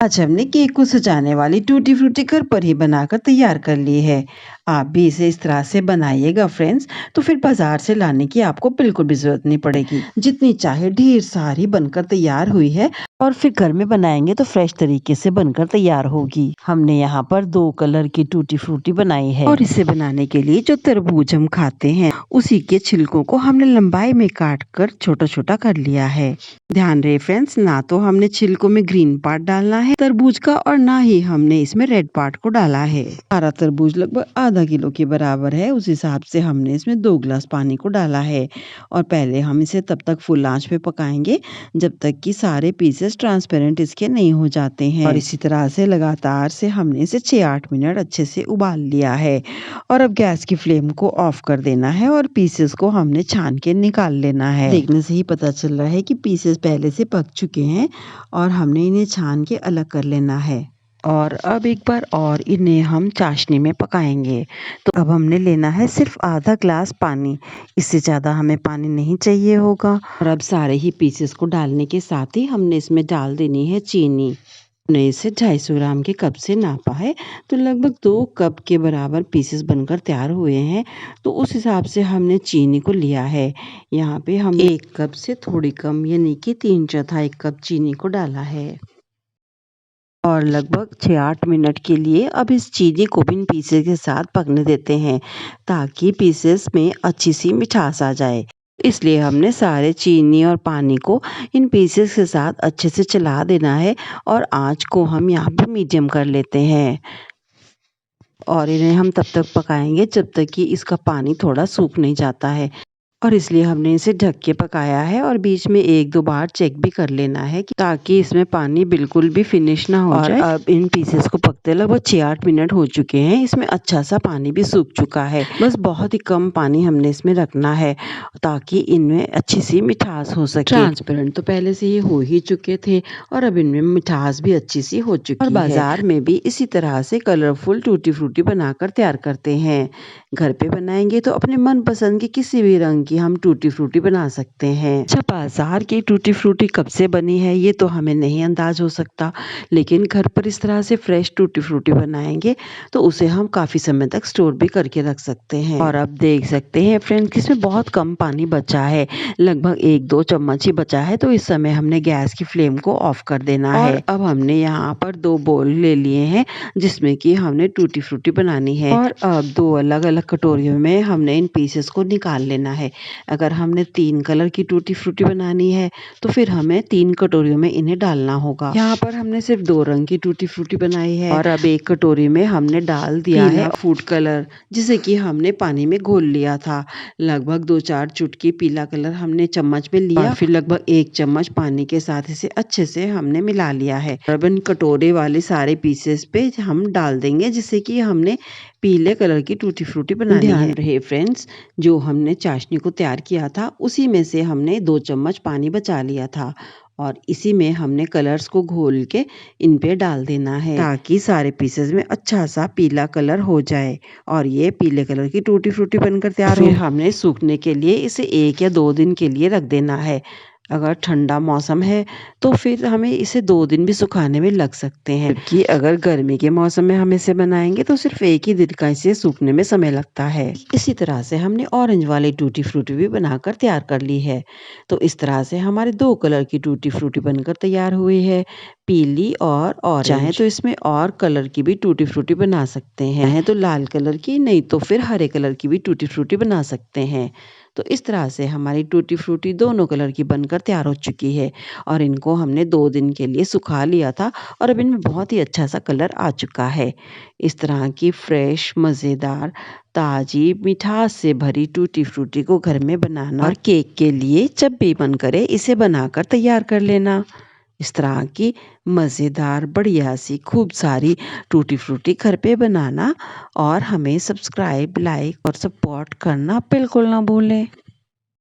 आज हमने केक को सजाने वाली टूटी फ्रूटी घर पर ही बनाकर तैयार कर ली है। आप भी इसे इस तरह से बनाइएगा फ्रेंड्स, तो फिर बाजार से लाने की आपको बिल्कुल भी जरूरत नहीं पड़ेगी। जितनी चाहे ढेर सारी बनकर तैयार हुई है और फिर घर में बनाएंगे तो फ्रेश तरीके से बनकर तैयार होगी। हमने यहाँ पर 2 कलर की टूटी फ्रूटी बनाई है और इसे बनाने के लिए जो तरबूज हम खाते हैं उसी के छिलकों को हमने लंबाई में काट कर छोटा छोटा कर लिया है। ध्यान रहे फ्रेंड्स, ना तो हमने छिलकों में ग्रीन पार्ट डालना है तरबूज का और ना ही हमने इसमें रेड पार्ट को डाला है। सारा तरबूज लगभग आधा किलो के बराबर है, उस हिसाब से हमने इसमें 2 गिलास पानी को डाला है। और पहले हम इसे तब तक फुल आंच पे पकाएंगे जब तक कि सारे पीसेस ट्रांसपेरेंट इसके नहीं हो जाते हैं। और इसी तरह से लगातार से हमने इसे 6-8 मिनट अच्छे से उबाल लिया है। और अब गैस की फ्लेम को ऑफ कर देना है और पीसेस को हमने छान के निकाल लेना है। देखने से ही पता चल रहा है कि पीसेस पहले से पक चुके हैं और हमने इन्हें छान के अलग कर लेना है। और अब एक बार और इन्हें हम चाशनी में पकाएंगे। तो अब हमने लेना है सिर्फ आधा ग्लास पानी, इससे ज़्यादा हमें पानी नहीं चाहिए होगा। और अब सारे ही पीसेस को डालने के साथ ही हमने इसमें डाल देनी है चीनी। हमने इसे 250 ग्राम के कप से नापा है, तो लगभग 2 कप के बराबर पीसेस बनकर तैयार हुए हैं। तो उस हिसाब से हमने चीनी को लिया है। यहाँ पे हम 1 कप से थोड़ी कम यानी कि 3/4 कप चीनी को डाला है। और लगभग 6-8 मिनट के लिए अब इस चीनी को भी इन पीसेस के साथ पकने देते हैं ताकि पीसेस में अच्छी सी मिठास आ जाए। इसलिए हमने सारे चीनी और पानी को इन पीसेस के साथ अच्छे से चला देना है और आंच को हम यहाँ पर मीडियम कर लेते हैं। और इन्हें हम तब तक पकाएंगे जब तक कि इसका पानी थोड़ा सूख नहीं जाता है। और इसलिए हमने इसे ढक के पकाया है और बीच में 1-2 बार चेक भी कर लेना है ताकि इसमें पानी बिल्कुल भी फिनिश ना हो जाए। अब इन पीसेस को पकते लगभग 6-8 मिनट हो चुके हैं। इसमें अच्छा सा पानी भी सूख चुका है। बस बहुत ही कम पानी हमने इसमें रखना है ताकि इनमें अच्छी सी मिठास हो सके। ट्रांसपेरेंट तो पहले से ही हो ही चुके थे और अब इनमें मिठास भी अच्छी सी हो चुकी है। और बाजार में भी इसी तरह से कलरफुल टूटी फ्रूटी बनाकर तैयार करते हैं। घर पे बनाएंगे तो अपने मनपसंद की किसी भी रंग की हम टूटी फ्रूटी बना सकते हैं। अच्छा, बाजार की टूटी फ्रूटी कब से बनी है ये तो हमें नहीं अंदाज हो सकता, लेकिन घर पर इस तरह से फ्रेश टूटी फ्रूटी बनाएंगे तो उसे हम काफी समय तक स्टोर भी करके रख सकते हैं। और अब देख सकते हैं फ्रेंड्स, इसमें बहुत कम पानी बचा है, लगभग 1-2 चम्मच ही बचा है। तो इस समय हमने गैस की फ्लेम को ऑफ कर देना है। अब हमने यहाँ पर 2 बोल ले लिए हैं जिसमें कि हमने टूटी फ्रूटी बनानी है। और अब 2 अलग अलग कटोरियों में हमने इन पीसेस को निकाल लेना है। अगर हमने 3 कलर की टूटी फ्रूटी बनानी है तो फिर हमें 3 कटोरियों में इन्हें डालना होगा। यहाँ पर हमने सिर्फ 2 रंग की टूटी फ्रूटी बनाई है। और अब एक कटोरी में हमने डाल दिया है फूड कलर, जिसे कि हमने पानी में घोल लिया था। लगभग 2-4 चुटकी पीला कलर हमने चम्मच में लिया, फिर लगभग 1 चम्मच पानी के साथ इसे अच्छे से हमने मिला लिया है। अब इन कटोरे वाले सारे पीसेस पे हम डाल देंगे जिससे कि हमने पीले कलर की टूटी फ्रूटी बनानी है। ध्यान रहे फ्रेंड्स, जो हमने चाशनी को तैयार किया था उसी में से हमने 2 चम्मच पानी बचा लिया था और इसी में हमने कलर्स को घोल के इन पे डाल देना है ताकि सारे पीसेस में अच्छा सा पीला कलर हो जाए और ये पीले कलर की टूटी फ्रूटी बनकर तैयार हो। फिर हमने सूखने के लिए इसे 1 या 2 दिन के लिए रख देना है। अगर ठंडा मौसम है तो फिर हमें इसे 2 दिन भी सुखाने में लग सकते हैं, जबकि अगर गर्मी के मौसम में हम इसे बनाएंगे तो सिर्फ 1 ही दिन का इसे सूखने में समय लगता है। इसी तरह से हमने ऑरेंज वाली टूटी फ्रूटी भी बनाकर तैयार कर ली है। तो इस तरह से हमारे 2 कलर की टूटी फ्रूटी बनकर तैयार हुई है, पीली और ऑरेंज। चाहे तो इसमें और कलर की भी टूटी फ्रूटी बना सकते हैं, चाहे तो लाल कलर की, नहीं तो फिर हरे कलर की भी टूटी फ्रूटी बना सकते हैं। तो इस तरह से हमारी टूटी फ्रूटी दोनों कलर की बनकर तैयार हो चुकी है और इनको हमने 2 दिन के लिए सुखा लिया था और अब इनमें बहुत ही अच्छा सा कलर आ चुका है। इस तरह की फ्रेश, मज़ेदार, ताज़ी, मिठास से भरी टूटी फ्रूटी को घर में बनाना और केक के लिए जब भी मन करे इसे बनाकर तैयार कर लेना। इस तरह की मज़ेदार, बढ़िया सी, खूब सारी टूटी फ्रूटी घर पे बनाना और हमें सब्सक्राइब, लाइक और सपोर्ट करना बिल्कुल ना भूलें।